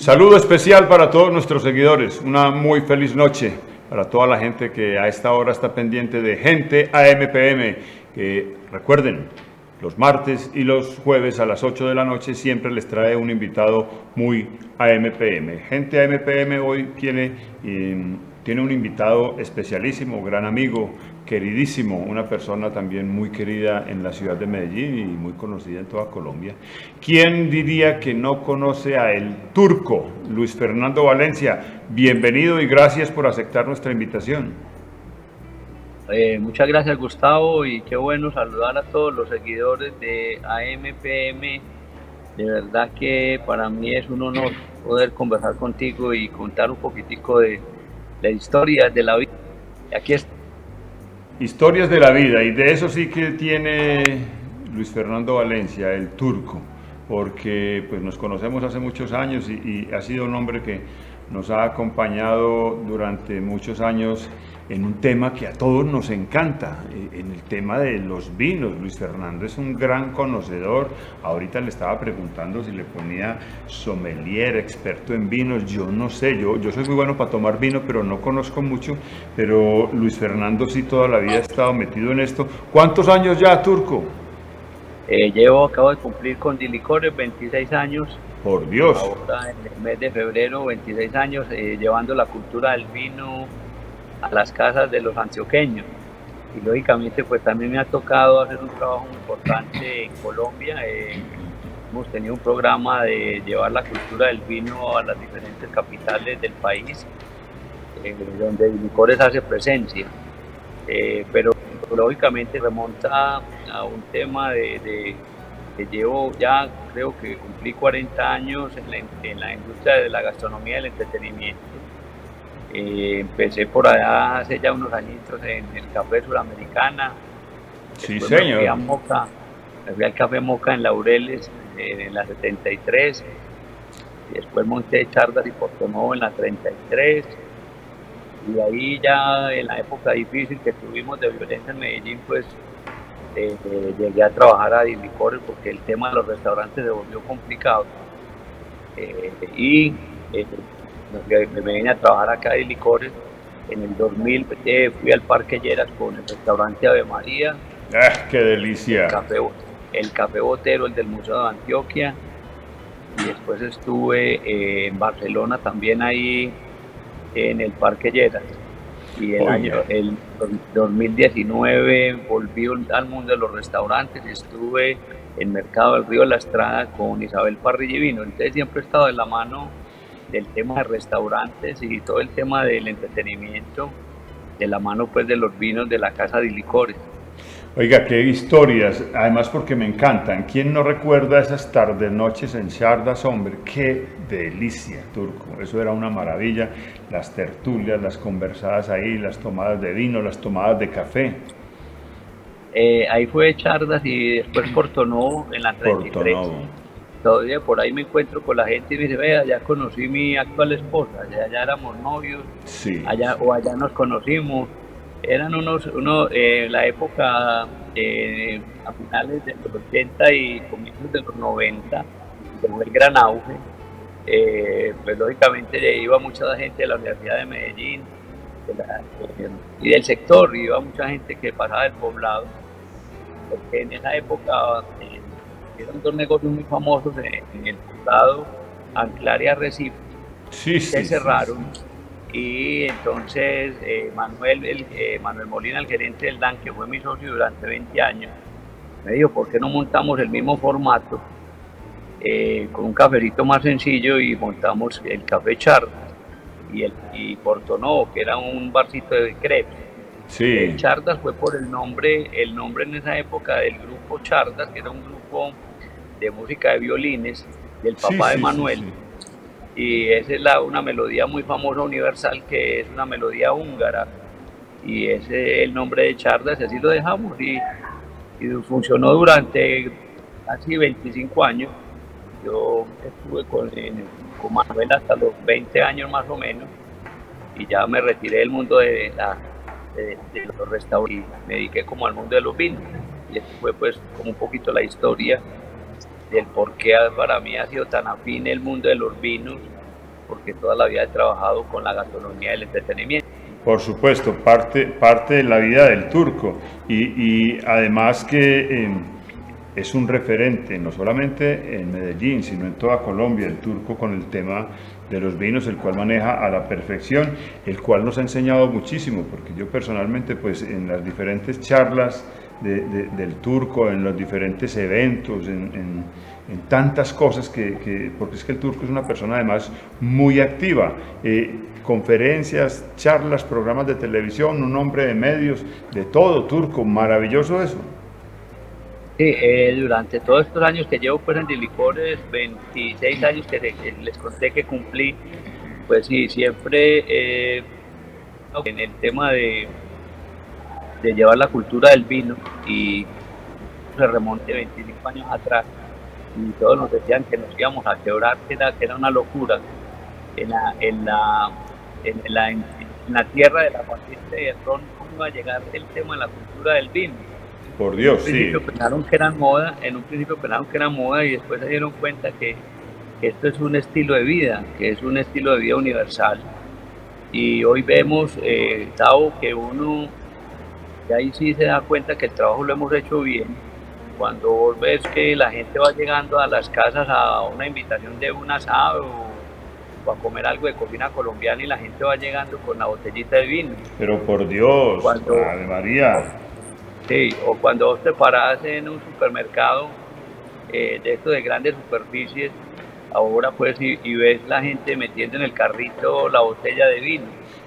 Saludo especial para todos nuestros seguidores. Una muy feliz noche para toda la gente que a esta hora está pendiente de Gente AMPM. Que recuerden, los martes y los jueves a las 8 de la noche siempre les trae un invitado muy AMPM. Gente AMPM hoy tiene un invitado especialísimo, gran amigo, queridísimo, una persona también muy querida en la ciudad de Medellín y muy conocida en toda Colombia. ¿Quién diría que no conoce a el turco, Luis Fernando Valencia? Bienvenido y gracias por aceptar nuestra invitación. Muchas gracias, Gustavo, y qué bueno saludar a todos los seguidores de AMPM. De verdad que para mí es un honor poder conversar contigo y contar un poquitico de la historia de la vida. Aquí está. Historias de la vida, y de eso sí que tiene Luis Fernando Valencia, el turco, porque pues nos conocemos hace muchos años y ha sido un hombre que nos ha acompañado durante muchos años en un tema que a todos nos encanta, en el tema de los vinos. Luis Fernando es un gran conocedor. Ahorita le estaba preguntando si le ponía sommelier, experto en vinos. Yo no sé, yo soy muy bueno para tomar vino, pero no conozco mucho. Pero Luis Fernando sí toda la vida ha estado metido en esto. ¿Cuántos años ya, turco? Acabo de cumplir con Dilicores 26 años. Por Dios. Ahora en el mes de febrero, 26 años, llevando la cultura del vino a las casas de los antioqueños. Y lógicamente pues también me ha tocado hacer un trabajo muy importante en Colombia. Hemos tenido un programa de llevar la cultura del vino a las diferentes capitales del país, donde Licores hace presencia. Pero lógicamente remonta a un tema que llevo ya, creo que cumplí 40 años en la industria de la gastronomía y el entretenimiento. Empecé por allá hace ya unos añitos en el Café Suramericana. Sí, Después señor. Me fui al Café Moca en Laureles en la 73. Y después monté Chardas y Portonovo en la 33. Y ahí ya en la época difícil que tuvimos de violencia en Medellín, pues llegué a trabajar a Dilicores porque el tema de los restaurantes se volvió complicado. Me vine a trabajar acá de Licores. En el 2000 fui al Parque Lleras con el restaurante Ave María. ¡Qué delicia! El Café Botero, el del Museo de Antioquia. Y después estuve en Barcelona también ahí en el Parque Lleras. Y el 2019 volví al mundo de los restaurantes y estuve en Mercado del Río de la Estrada con Isabel Parrilla y Vino. Entonces siempre he estado de la mano del tema de restaurantes y todo el tema del entretenimiento, de la mano pues de los vinos de la Casa de Licores. Oiga, qué historias, además porque me encantan. ¿Quién no recuerda esas tardes, noches en Chardas, hombre? ¡Qué delicia, turco! Eso era una maravilla. Las tertulias, las conversadas ahí, las tomadas de vino, las tomadas de café. Ahí fue Chardas y después Portonovo en la 33. Portonovo. Todavía por ahí me encuentro con la gente y me dice, vea, ya conocí mi actual esposa, ya éramos novios, sí, allá nos conocimos. Eran la época a finales de los 80 y comienzos de los 90, fue el gran auge. Pues lógicamente iba mucha gente de la Universidad de Medellín y del sector, iba mucha gente que pasaba del poblado, porque en esa época eran dos negocios muy famosos en el poblado, Anclar y Arrecife, que cerraron. Y entonces Manuel Molina, el gerente del DAN, que fue mi socio durante 20 años, me dijo, ¿por qué no montamos el mismo formato con un cafecito más sencillo y montamos el Café Chardas y Portonovo, que era un barcito de crepes? Sí. Chardas fue por el nombre en esa época del grupo Chardas, que era un grupo de música de violines del papá de Manuel. Sí. Y esa es una melodía muy famosa universal, que es una melodía húngara, y ese es el nombre de Chardas, y así lo dejamos, y funcionó durante casi 25 años. Yo estuve con Manuel hasta los 20 años más o menos, y ya me retiré del mundo de los restaurantes y me dediqué como al mundo de los vinos. Y esto fue pues como un poquito la historia del por qué para mí ha sido tan afín el mundo de los vinos porque toda la vida he trabajado con la gastronomía y el entretenimiento. Por supuesto, parte de la vida del turco y además que es un referente no solamente en Medellín, sino en toda Colombia, el turco con el tema de los vinos, el cual maneja a la perfección, el cual nos ha enseñado muchísimo, porque yo personalmente pues en las diferentes charlas del turco, en los diferentes eventos, en tantas cosas porque es que el turco es una persona además muy activa, conferencias, charlas, programas de televisión, un hombre de medios, de todo, turco, maravilloso eso. Sí, durante todos estos años que llevo pues en Dilicores, 26 años que les conté que cumplí, pues sí, siempre en el tema de llevar la cultura del vino y se remonte 25 años atrás y todos nos decían que nos íbamos a quebrar, que era una locura en la tierra de la paciencia y el ron, cómo iba a llegar el tema de la cultura del vino. Por Dios, sí. Pensaron que eran moda, en un principio pensaron que era moda y después se dieron cuenta que esto es un estilo de vida, que es un estilo de vida universal. Y hoy vemos, Tavo, que uno, y ahí sí se da cuenta que el trabajo lo hemos hecho bien. Cuando vos ves que la gente va llegando a las casas a una invitación de un asado o a comer algo de cocina colombiana y la gente va llegando con la botellita de vino. Pero por Dios, Ave María. Sí, o cuando vos te parás en un supermercado de estos de grandes superficies, ahora pues y ves la gente metiendo en el carrito la botella de vino.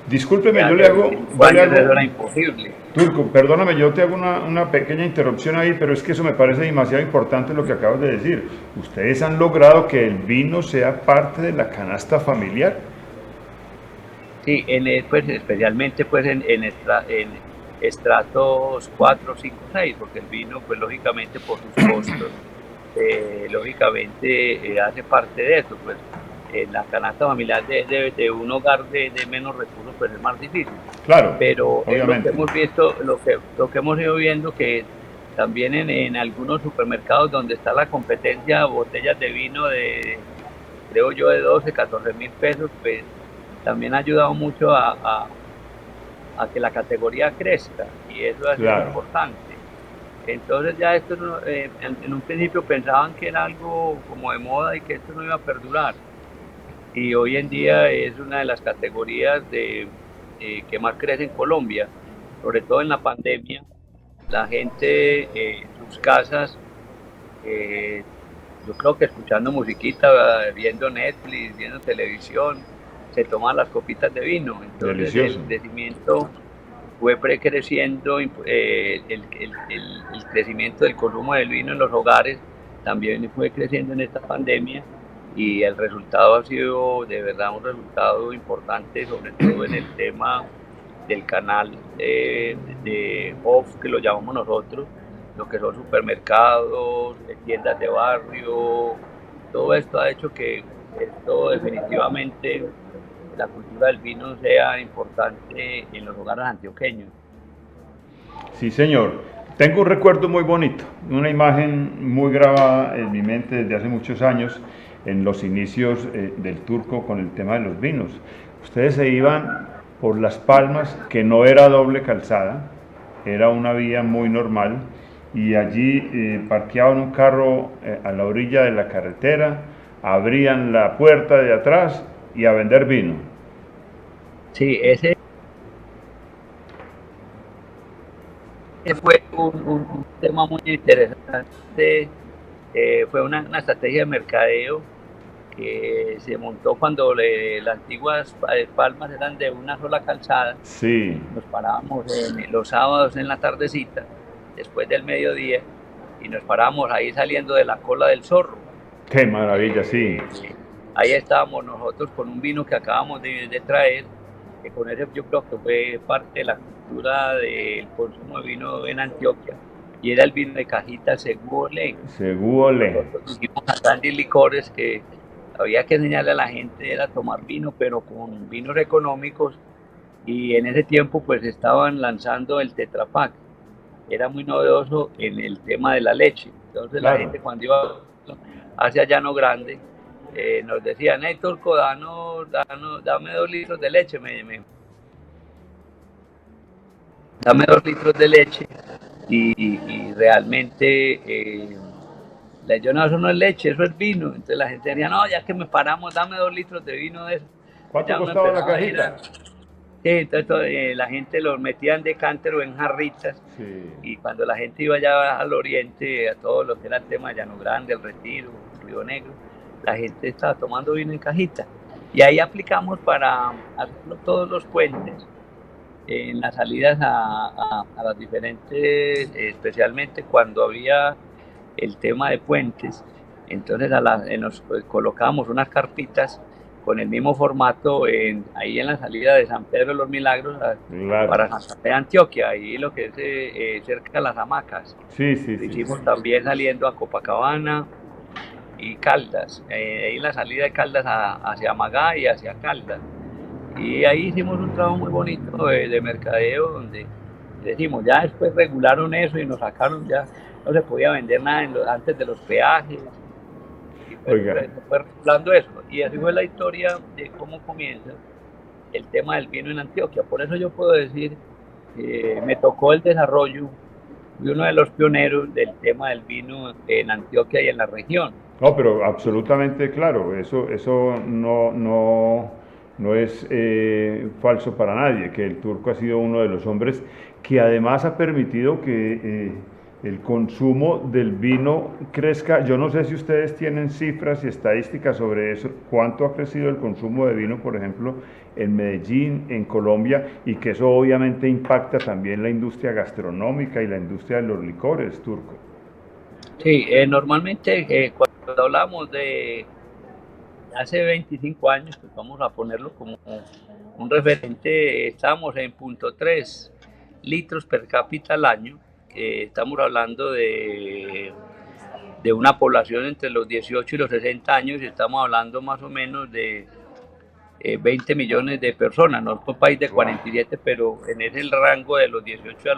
Discúlpeme, yo le hago... Eso era imposible. Turco, perdóname, yo te hago una pequeña interrupción ahí, pero es que eso me parece demasiado importante lo que acabas de decir. ¿Ustedes han logrado que el vino sea parte de la canasta familiar? Sí, pues, especialmente pues en estratos 4, 5, 6, porque el vino, pues lógicamente por sus costos, lógicamente hace parte de eso, pues la canasta familiar de un hogar de menos recursos pues es más difícil. Claro, pero obviamente. lo que hemos visto, lo que hemos ido viendo que también en algunos supermercados donde está la competencia, botellas de vino creo yo, de 12, 14 mil pesos, pues también ha ayudado mucho a que la categoría crezca y eso es importante. Entonces ya esto en un principio pensaban que era algo como de moda y que esto no iba a perdurar y hoy en día es una de las categorías que más crece en Colombia, sobre todo en la pandemia. La gente en sus casas, yo creo que escuchando musiquita, viendo Netflix, viendo televisión, se toman las copitas de vino. Entonces delicioso. El crecimiento fue precreciendo, el crecimiento del consumo del vino en los hogares también fue creciendo en esta pandemia y el resultado ha sido de verdad un resultado importante, sobre todo en el tema del canal de off, que lo llamamos nosotros, lo que son supermercados, tiendas de barrio. Todo esto ha hecho que esto definitivamente, la cultura del vino sea importante en los hogares antioqueños. Sí, señor. Tengo un recuerdo muy bonito, una imagen muy grabada en mi mente desde hace muchos años, en los inicios del turco con el tema de los vinos. Ustedes se iban por Las Palmas, que no era doble calzada, era una vía muy normal, y allí parqueaban un carro a la orilla de la carretera, abrían la puerta de atrás y a vender vino. Sí, ese fue un tema muy interesante, fue una estrategia de mercadeo que se montó cuando las antiguas palmas eran de una sola calzada. Sí. Nos parábamos los sábados en la tardecita, después del mediodía, y nos parábamos ahí saliendo de la cola del Zorro. ¡Qué maravilla, sí! Ahí estábamos nosotros con un vino que acabamos de traer, que con ese yo creo que fue parte de la cultura del consumo de vino en Antioquia, y era el vino de cajita Segú Olé. Segú Olé. Nosotros dijimos a Licores que había que enseñarle a la gente era tomar vino, pero con vinos económicos, y en ese tiempo pues estaban lanzando el Tetra Pak. Era muy novedoso en el tema de la leche. Entonces la gente cuando iba hacia Llano Grande nos decían, hey Turco, dame 2 litros de leche, dame 2 litros de leche y realmente yo no, eso no es leche, eso es vino. Entonces la gente decía, no, ya que me paramos, dame 2 litros de vino de eso. ¿Cuánto Ya uno costaba la empezaba a ir cajita? sí, entonces la gente los metía en decanter o en jarritas Sí. y cuando la gente iba allá al oriente, a todo lo que era el tema de Llano Grande, El Retiro, Río Negro, la gente estaba tomando vino en cajita. Y ahí aplicamos para hacerlo todos los puentes, en las salidas a las diferentes, especialmente cuando había el tema de puentes, entonces nos colocábamos unas carpitas con el mismo formato ahí en la salida de San Pedro de los Milagros Claro. para Santa Fe de Antioquia, ahí lo que es cerca de las hamacas. Sí, sí, Lo sí. hicimos también saliendo a Copacabana y Caldas, ahí en la salida de Caldas hacia Magá y hacia Caldas. Y ahí hicimos un trabajo muy bonito de mercadeo donde decimos, ya después regularon eso y nos sacaron, ya no se podía vender nada antes de los peajes y Oiga, se fue regulando eso. Y así fue la historia de cómo comienza el tema del vino en Antioquia. Por eso yo puedo decir que me tocó el desarrollo, fui uno de los pioneros del tema del vino en Antioquia y en la región. no, pero absolutamente claro, eso no es falso para nadie, que el turco ha sido uno de los hombres que además ha permitido que el consumo del vino crezca. Yo no sé si ustedes tienen cifras y estadísticas sobre eso, cuánto ha crecido el consumo de vino, por ejemplo, en Medellín, en Colombia, y que eso obviamente impacta también la industria gastronómica y la industria de los licores, turco. Sí, normalmente cuando hablamos de hace 25 años, pues vamos a ponerlo como un referente, estamos en 0.3 litros per cápita al año. Estamos hablando de una población entre los 18 y los 60 años y estamos hablando más o menos de 20 millones de personas. No es un país de Wow. 47, pero en ese rango de los 18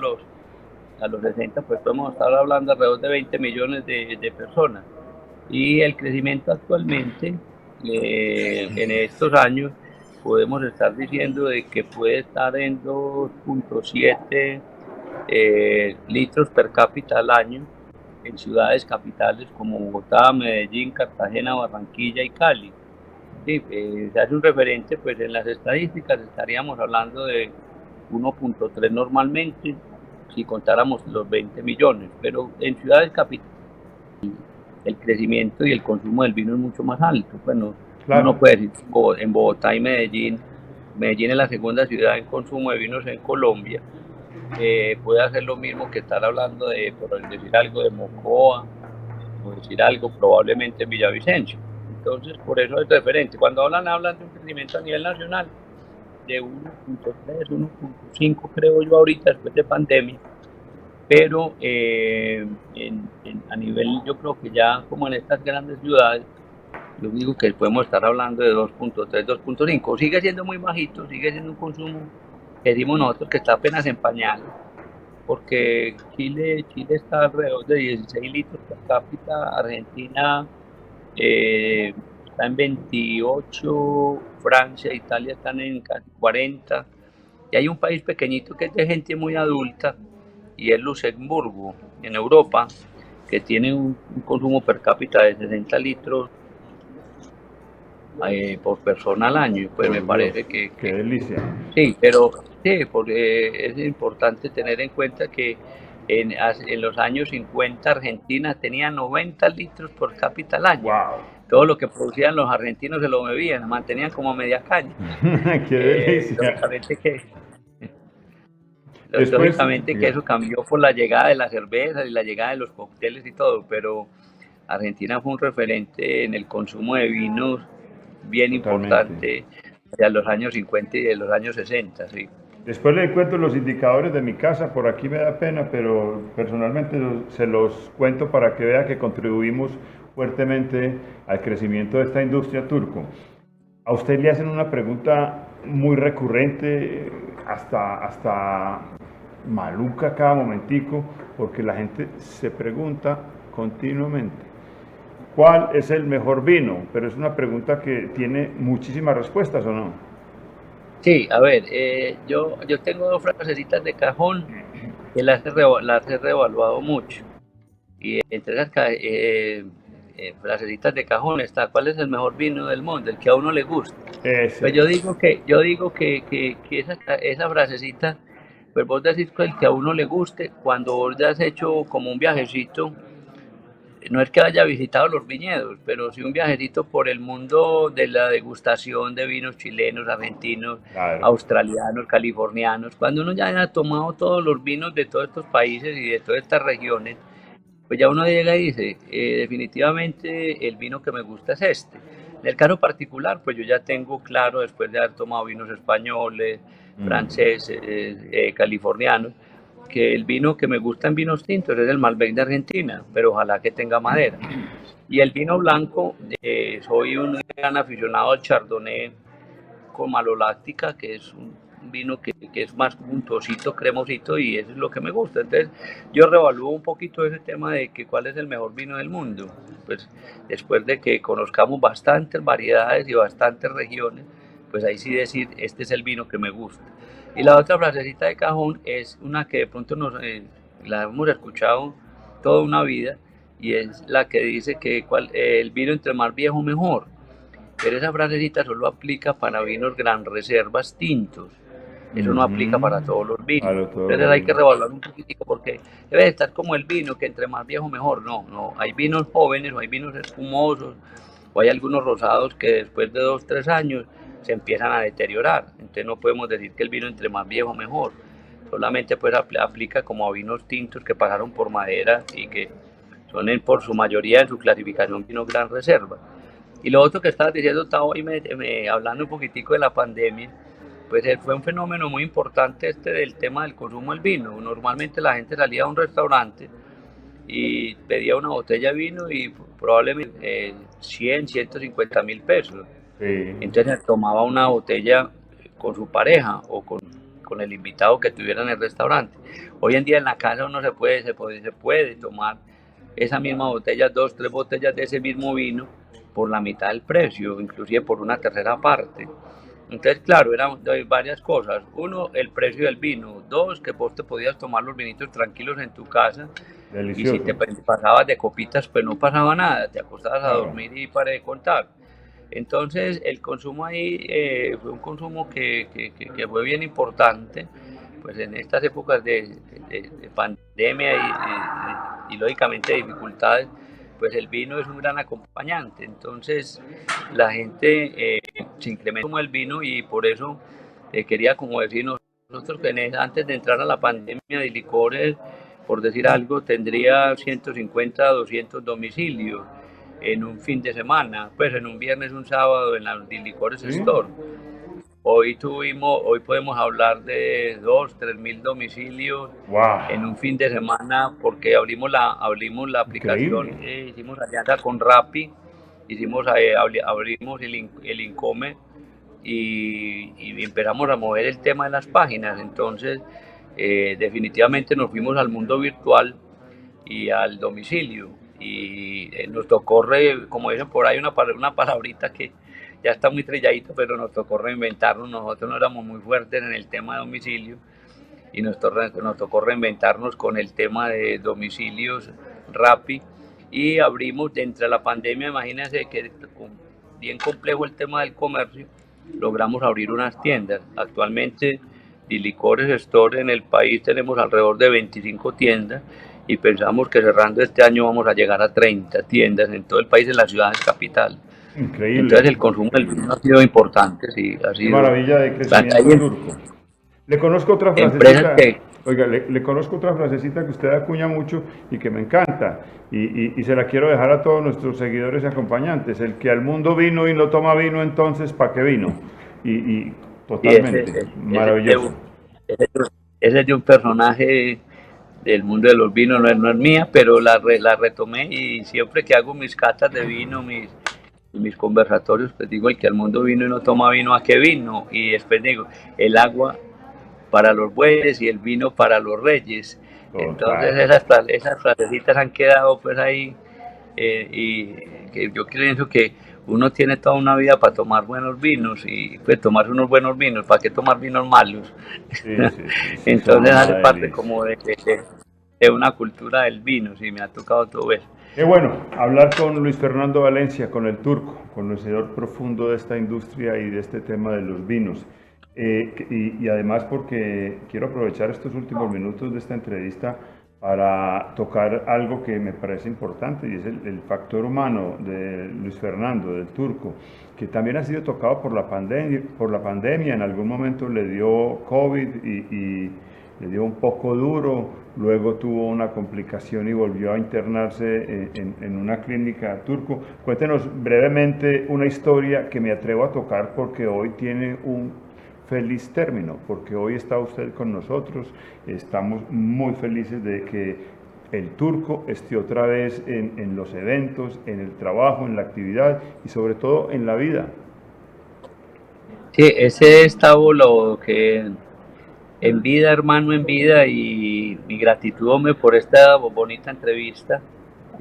a los 60, pues podemos estar hablando alrededor de 20 millones de personas. Y el crecimiento actualmente, en estos años, podemos estar diciendo de que puede estar en 2.7 litros per cápita al año en ciudades capitales como Bogotá, Medellín, Cartagena, Barranquilla y Cali. Sí, se hace un referente, pues en las estadísticas estaríamos hablando de 1.3 normalmente, si contáramos los 20 millones, pero en ciudades capitales el crecimiento y el consumo del vino es mucho más alto. Bueno, uno no Claro. puede decir en Bogotá y Medellín es la segunda ciudad en consumo de vinos en Colombia, puede hacer lo mismo que estar hablando por decir algo, de Mocoa, o decir algo probablemente en Villavicencio. Entonces, por eso es referente. Cuando hablan de un crecimiento a nivel nacional de 1.3, 1.5, creo yo ahorita, después de pandemia, pero a nivel, yo creo que ya como en estas grandes ciudades, yo digo que podemos estar hablando de 2.3, 2.5. Sigue siendo muy bajito, sigue siendo un consumo que decimos nosotros que está apenas en pañales, porque Chile está alrededor de 16 litros per cápita, Argentina está en 28, Francia, Italia están en casi 40, y hay un país pequeñito que es de gente muy adulta, y es Luxemburgo, en Europa, que tiene un consumo per cápita de 60 litros por persona al año. Pues me Por Dios, parece qué delicia. sí, pero sí, porque es importante tener en cuenta que en los años 50 Argentina tenía 90 litros por cápita al año. Wow. Todo lo que producían los argentinos se lo bebían, mantenían como media caña. Qué delicia. Lógicamente que, Después, lógicamente que eso cambió por la llegada de la cerveza y la llegada de los cócteles y todo, pero Argentina fue un referente en el consumo de vinos bien totalmente. importante de los años 50 y de los años 60, sí. Después le cuento los indicadores de mi casa, por aquí me da pena, pero personalmente se los cuento para que vea que contribuimos fuertemente al crecimiento de esta industria turco. A usted le hacen una pregunta muy recurrente, hasta maluca cada momentico, porque la gente se pregunta continuamente, ¿cuál es el mejor vino? Pero es una pregunta que tiene muchísimas respuestas, ¿o no? Sí, a ver, yo tengo dos frasecitas de cajón que las he reevaluado mucho. Y entre esas frasecitas de cajón está, ¿cuál es el mejor vino del mundo? El que a uno le gusta. Pues Ese. yo digo que esa frasecita, pues vos decís que el que a uno le guste, cuando vos ya has hecho como un viajecito, no es que haya visitado los viñedos, pero sí un viajecito por el mundo de la degustación de vinos chilenos, argentinos, Claro. australianos, californianos. Cuando uno ya ha tomado todos los vinos de todos estos países y de todas estas regiones, pues ya uno llega y dice, definitivamente el vino que me gusta es este. En el caso particular, pues yo ya tengo claro, después de haber tomado vinos españoles, franceses, californianos, que el vino que me gusta en vinos tintos es el Malbec de Argentina, pero ojalá que tenga madera. Y el vino blanco, soy un gran aficionado al Chardonnay con maloláctica, que es un vino que es más untosito, cremosito, y eso es lo que me gusta. Entonces, yo revalúo un poquito ese tema de que cuál es el mejor vino del mundo. Pues después de que conozcamos bastantes variedades y bastantes regiones, pues ahí sí decir, este es el vino que me gusta. Y la otra frasecita de cajón es una que de pronto la hemos escuchado toda una vida, y es la que dice que el vino entre más viejo mejor. Pero esa frasecita solo aplica para vinos gran reservas tintos. Eso no aplica para todos los vinos. Claro, todos Entonces los hay que vinos. revaluar un poquitico porque debe estar como el vino, que entre más viejo mejor. No, no. Hay vinos jóvenes o hay vinos espumosos o hay algunos rosados que después de 2, 3 años se empiezan a deteriorar. Entonces no podemos decir que el vino entre más viejo mejor. Solamente pues aplica como a vinos tintos que pasaron por madera y que son por su mayoría en su clasificación vinos gran reserva. Y lo otro que estabas diciendo, Tavo, y hablando un poquitico de la pandemia, pues fue un fenómeno muy importante este del tema del consumo del vino. Normalmente la gente salía a un restaurante y pedía una botella de vino y probablemente 100, 150.000 pesos. Sí. Entonces tomaba una botella con su pareja o con el invitado que tuviera en el restaurante. Hoy en día en la casa uno se puede tomar esa misma botella, 2, 3 botellas de ese mismo vino por la mitad del precio, inclusive por una tercera parte. Entonces, claro, eran varias cosas. Uno, el precio del vino. Dos, que vos te podías tomar los vinitos tranquilos en tu casa. Y si te Delicioso. pasabas de copitas, pues no pasaba nada. Te acostabas a Claro. dormir y para de contar. Entonces, el consumo ahí fue un consumo que fue bien importante, pues en estas épocas de pandemia y lógicamente de dificultades, pues el vino es un gran acompañante. Entonces, la gente se incrementa como el vino y por eso quería como decir nosotros que antes de entrar a la pandemia de licores, por decir algo, tendría 150, 200 domicilios en un fin de semana, pues en un viernes, un sábado en la Licores ¿Sí? Store. Hoy podemos hablar de 2, 3 mil domicilios en ¡Wow! un fin de semana porque abrimos la aplicación, Increíble. hicimos alianza con Rappi, abrimos el Income y empezamos a mover el tema de las páginas. Entonces, definitivamente nos fuimos al mundo virtual y al domicilio. Y nos tocó, como dicen por ahí, una palabrita que ya está muy trilladito, pero nos tocó reinventarnos. Nosotros no éramos muy fuertes en el tema de domicilio y nos tocó reinventarnos con el tema de domicilios Rappi y abrimos dentro de la pandemia. Imagínense que bien complejo el tema del comercio, logramos abrir unas tiendas. Actualmente Licores Store en el país tenemos alrededor de 25 tiendas y pensamos que cerrando este año vamos a llegar a 30 tiendas en todo el país, en las ciudades capital. Entonces Increíble. el consumo del vino ha sido importante, sí, ha Qué sido. maravilla de Hay crecimiento turco. Le conozco otra empresas frasecita, que, oiga, le conozco otra frasecita que usted acuña mucho y que me encanta, y se la quiero dejar a todos nuestros seguidores y acompañantes. El que al mundo vino y no toma vino, entonces, ¿para qué vino? Y y totalmente, maravilloso. ese, ese es de un personaje del mundo de los vinos, no es mía, pero la retomé y siempre que hago mis catas de vino, mis conversatorios, pues digo, el que al mundo vino y no toma vino, ¿a qué vino? Y después digo, el agua para los bueyes y el vino para los reyes. Entonces Total. esas frasecitas han quedado pues ahí y que yo pienso que uno tiene toda una vida para tomar buenos vinos y pues tomarse unos buenos vinos, ¿para qué tomar vinos malos? Sí, sí, sí, sí, son Entonces una hace parte delicia. como de una cultura del vino, sí, me ha tocado todo eso. Qué bueno hablar con Luis Fernando Valencia, con el turco, conocedor profundo de esta industria y de este tema de los vinos. Y además porque quiero aprovechar estos últimos minutos de esta entrevista para tocar algo que me parece importante y es el factor humano de Luis Fernando, del turco, que también ha sido tocado por la pandemia. En algún momento le dio COVID y le dio un poco duro, luego tuvo una complicación y volvió a internarse en una clínica turco. Cuéntenos brevemente una historia que me atrevo a tocar porque hoy tiene un feliz término, porque hoy está usted con nosotros, estamos muy felices de que el turco esté otra vez en los eventos, en el trabajo, en la actividad y sobre todo en la vida. Sí, ese estaba lo que en vida, hermano, en vida, y mi gratitud, hombre, por esta bonita entrevista.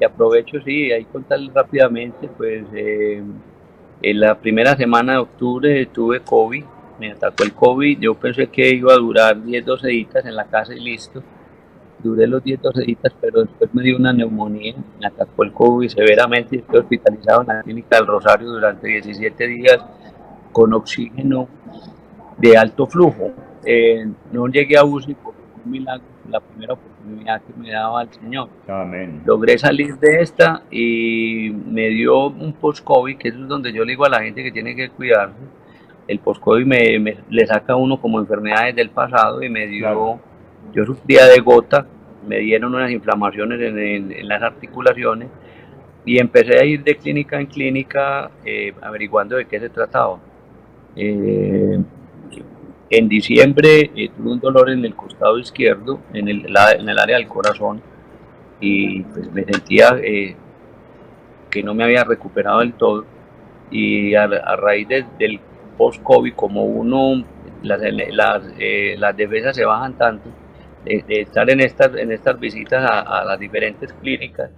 Y aprovecho, sí, ahí contarles rápidamente, pues en la primera semana de octubre tuve COVID, me atacó el COVID, yo pensé que iba a durar 10 12 días en la casa y listo. Duré los 10 12 días, pero después me dio una neumonía, me atacó el COVID severamente y estoy hospitalizado en la clínica del Rosario durante 17 días con oxígeno de alto flujo. No llegué a UCI por un milagro, la primera oportunidad que me daba el Señor. Amén. Logré salir de esta y me dio un post-COVID, que es donde yo le digo a la gente que tiene que cuidarse. El post-COVID le saca a uno como enfermedades del pasado y me Claro. dio, yo sufría de gota, me dieron unas inflamaciones en las articulaciones y empecé a ir de clínica en clínica averiguando de qué se trataba. Eh, en diciembre tuve un dolor en el costado izquierdo, en el área del corazón, y pues me sentía que no me había recuperado del todo. Y a raíz del post-COVID, como las defensas se bajan tanto, de estar en estas visitas a las diferentes clínicas,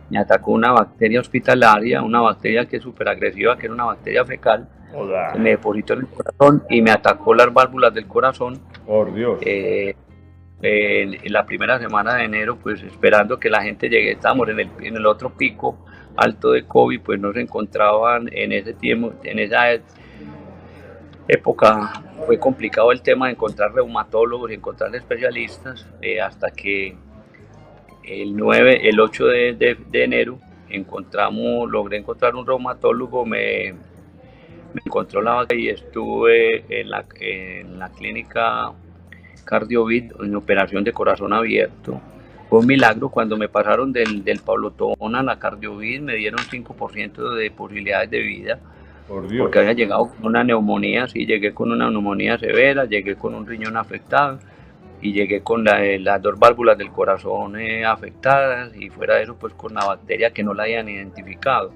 me atacó una bacteria hospitalaria, una bacteria que es súper agresiva, que era una bacteria fecal, Hola. se me depositó en el corazón y me atacó las válvulas del corazón. Por Dios. En la primera semana de enero, pues esperando que la gente llegue, estábamos en el otro pico alto de COVID, pues no se encontraban en ese tiempo, en esa época fue complicado el tema de encontrar reumatólogos y encontrar especialistas, hasta que el 8 de enero logré encontrar un reumatólogo, me encontró la vaca y estuve en la clínica Cardiovid en operación de corazón abierto. Fue un milagro cuando me pasaron del Pablotón a la Cardiovid, me dieron 5% de posibilidades de vida, Por Dios. porque había llegado con una neumonía, sí, llegué con una neumonía severa, llegué con un riñón afectado y llegué con las dos válvulas del corazón afectadas, y fuera de eso pues con la bacteria que no la habían identificado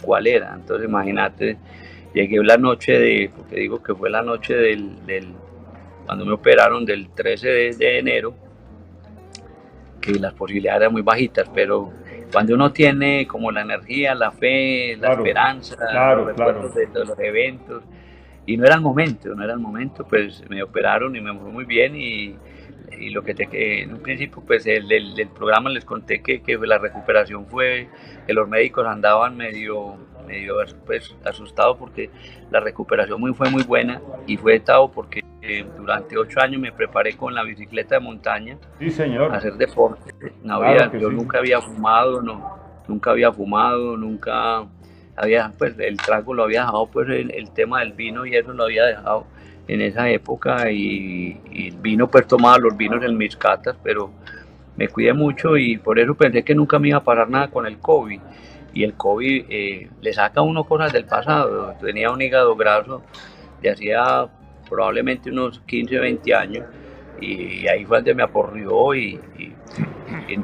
cuál era. Entonces imagínate, llegué la noche porque digo que fue la noche cuando me operaron del 13 de enero, que las posibilidades eran muy bajitas, pero cuando uno tiene como la energía, la fe, la Claro, esperanza, claro, los claro. recuerdos de los eventos, y no era el momento, no era el momento, pues me operaron y me fue muy bien, y lo que en un principio pues el programa les conté que la recuperación fue, que los médicos andaban medio pues asustados porque la recuperación fue muy buena, y fue dado porque durante 8 años me preparé con la bicicleta de montaña Sí, a señor. hacer deporte. Claro que Yo sí. nunca había fumado, nunca había fumado, nunca había, pues el trago lo había dejado, pues el tema del vino y eso lo había dejado en esa época, y el vino, pues tomaba los vinos en mis catas, pero me cuidé mucho y por eso pensé que nunca me iba a parar nada con el COVID. Y el COVID le saca a uno cosas del pasado. Tenía un hígado graso de hacía probablemente unos 15 20 años, y ahí fue donde me aporrió, y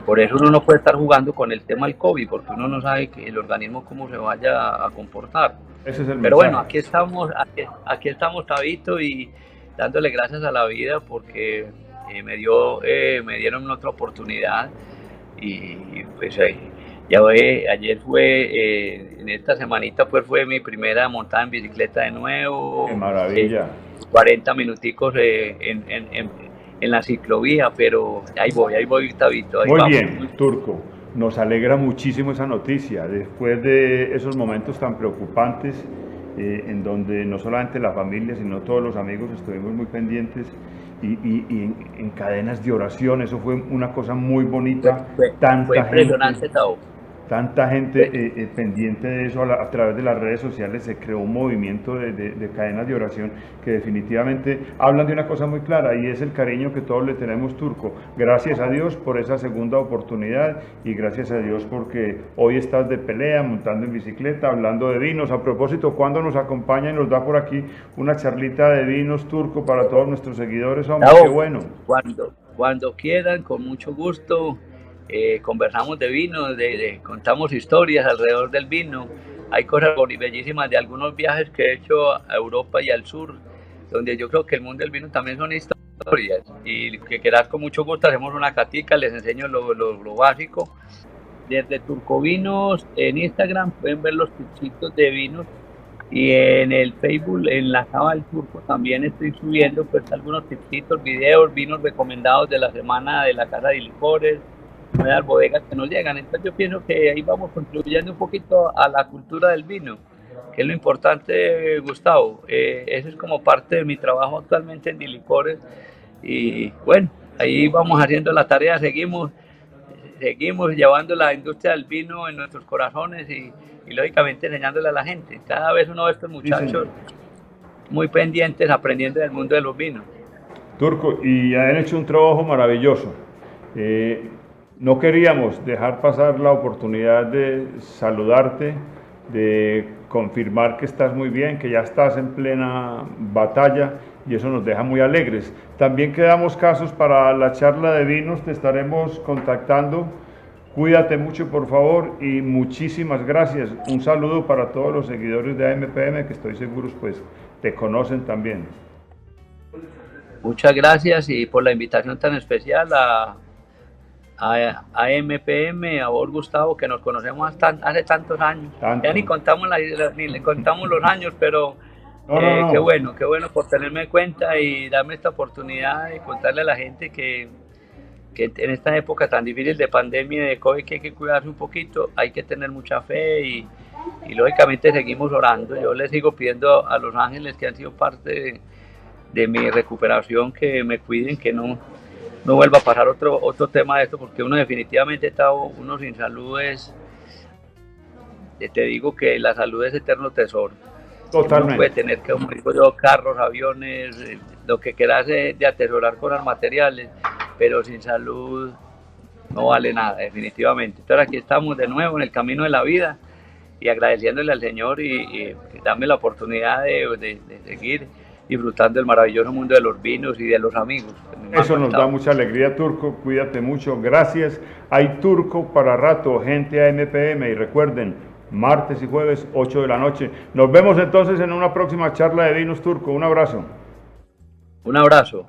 por eso uno no puede estar jugando con el tema del COVID, porque uno no sabe que el organismo cómo se vaya a comportar. Ese es el Pero bueno, mensaje. aquí estamos, Tabito, y dándole gracias a la vida porque me dieron otra oportunidad, y pues Ayer fue, en esta semanita pues fue mi primera montada en bicicleta de ¡Qué nuevo, maravilla! 40 minuticos en la ciclovía, pero ahí voy, Tabito, ahí Muy vamos. bien, Turco. Nos alegra muchísimo esa noticia. Después de esos momentos tan preocupantes, en donde no solamente la familia, sino todos los amigos estuvimos muy pendientes y en cadenas de oración. Eso fue una cosa muy bonita. Fue Tanta gente. impresionante, Tavo. Tanta gente Fue- pendiente de eso a través de las redes sociales, se creó un movimiento de cadenas de oración que definitivamente hablan de una cosa muy clara y es el cariño que todos le tenemos, Turco. Gracias a Dios por esa segunda oportunidad y gracias a Dios porque hoy estás de pelea, montando en bicicleta, hablando de vinos. A propósito, ¿cuándo nos acompaña y nos da por aquí una charlita de vinos, Turco, para todos nuestros seguidores? Hombre, qué Tavo, bueno. cuando quieran, con mucho gusto. Conversamos de vino, contamos historias alrededor del vino. Hay cosas bellísimas de algunos viajes que he hecho a Europa y al sur, donde yo creo que el mundo del vino también son historias. Y que quieras, con mucho gusto hacemos una catica, les enseño lo básico. Desde Turcovinos en Instagram pueden ver los tipsitos de vinos, y en el Facebook, en la Cava del Turco, también estoy subiendo pues algunos tipsitos, videos, vinos recomendados de la semana de la Casa de Licores, nuevas bodegas que nos llegan. Entonces yo pienso que ahí vamos contribuyendo un poquito a la cultura del vino, que es lo importante, Gustavo. Eso es como parte de mi trabajo actualmente en Dilicores. Y bueno, ahí vamos haciendo la tarea, seguimos llevando la industria del vino en nuestros corazones y lógicamente enseñándole a la gente. Cada vez uno de estos Sí, señor. muchachos muy pendientes, aprendiendo del mundo de los vinos. Turco, y han hecho un trabajo maravilloso. Eh, no queríamos dejar pasar la oportunidad de saludarte, de confirmar que estás muy bien, que ya estás en plena batalla y eso nos deja muy alegres. También quedamos casos para la charla de vinos, te estaremos contactando. Cuídate mucho, por favor, y muchísimas gracias. Un saludo para todos los seguidores de AMPM que estoy seguro pues te conocen también. Muchas gracias y por la invitación tan especial a MPM, a vos, Gustavo, que nos conocemos hace tantos años. Tanto. Ya ni contamos, ni le contamos los años, pero No. qué bueno por tenerme en cuenta y darme esta oportunidad de contarle a la gente que en esta época tan difícil de pandemia, de COVID, que hay que cuidarse un poquito, hay que tener mucha fe y lógicamente seguimos orando. Yo les sigo pidiendo a los ángeles que han sido parte de mi recuperación que me cuiden, que no vuelva a pasar otro tema de esto, porque uno definitivamente está uno sin salud te digo que la salud es eterno tesoro. Totalmente. Uno puede tener, como digo yo, carros, aviones, lo que quieras de atesorar cosas materiales, pero sin salud no vale nada, definitivamente. Entonces aquí estamos de nuevo en el camino de la vida y agradeciéndole al Señor y darme la oportunidad de seguir disfrutando del maravilloso mundo de los vinos y de los amigos. Eso nos da mucha alegría, Turco. Cuídate mucho. Gracias. Hay Turco para rato, gente AMPM. Y recuerden, martes y jueves, 8 de la noche. Nos vemos entonces en una próxima charla de vinos, Turco. Un abrazo. Un abrazo.